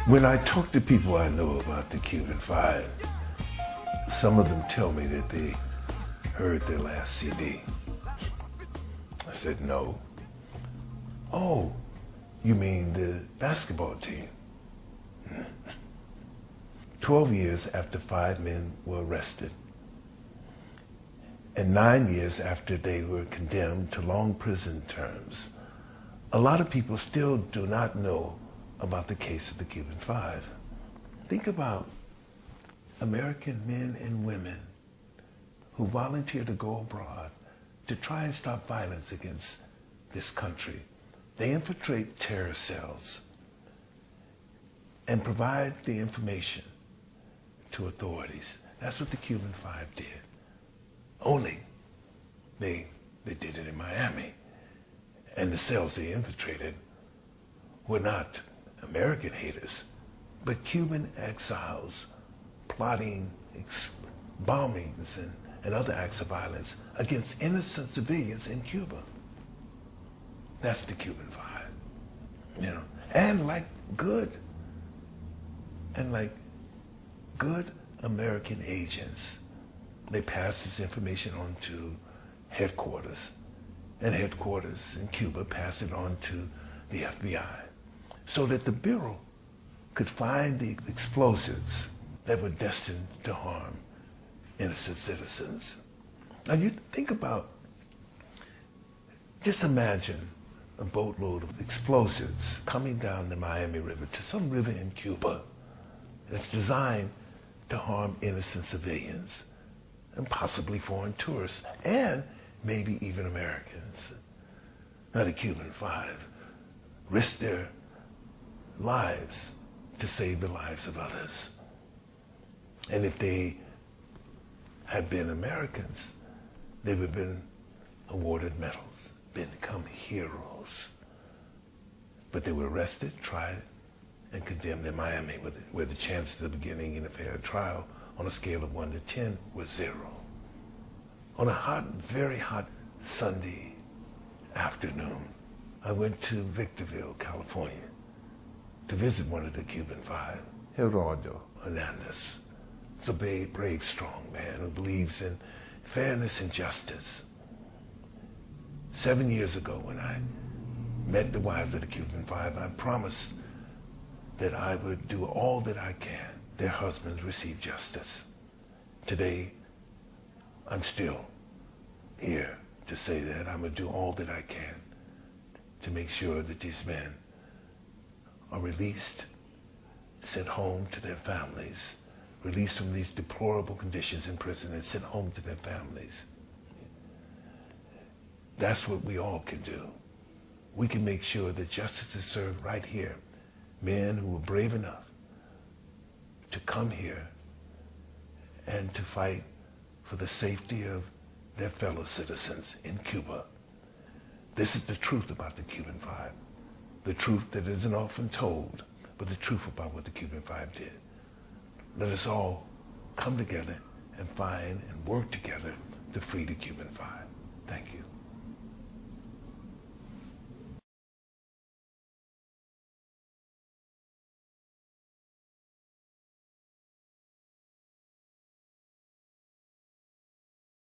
When I talk to people I know about the Cuban Five, some of them tell me that they heard their last CD. I said, no. Oh, you mean the basketball team? 12 years after 5 men were arrested, and 9 years after they were condemned to long prison terms, a lot of people still do not know about the case of the Cuban Five. Think about American men and women who volunteer to go abroad to try and stop violence against this country. They infiltrate terror cells and provide the information to authorities. That's what the Cuban Five did. Only they did it in Miami. And the cells they infiltrated were not American haters, but Cuban exiles plotting bombings and other acts of violence against innocent civilians in Cuba. That's the Cuban Five, you know. And like good American agents, they pass this information on to headquarters, and headquarters in Cuba pass it on to the FBI, so that the Bureau could find the explosives that were destined to harm innocent citizens. Now you think about, just imagine a boatload of explosives coming down the Miami River to some river in Cuba that's designed to harm innocent civilians and possibly foreign tourists and maybe even Americans. Now the Cuban Five risked their lives to save the lives of others. And if they had been Americans, they would have been awarded medals, become heroes. But they were arrested, tried, and condemned in Miami, where the chances of beginning in a fair trial on a scale of 1 to 10 was 0. On a hot, very hot Sunday afternoon, I went to Victorville, California, to visit one of the Cuban Five, Gerardo Hernandez. He's a brave, strong man who believes in fairness and justice. 7 years ago, when I met the wives of the Cuban Five, I promised that I would do all that I can. Their husbands receive justice. Today, I'm still here to say that I'm going to do all that I can to make sure that these men are released, sent home to their families, released from these deplorable conditions in prison and sent home to their families. That's what we all can do. We can make sure that justice is served right here. Men who were brave enough to come here and to fight for the safety of their fellow citizens in Cuba. This is the truth about the Cuban Five. The truth that isn't often told, but the truth about what the Cuban Five did. Let us all come together and find and work together to free the Cuban Five. Thank you.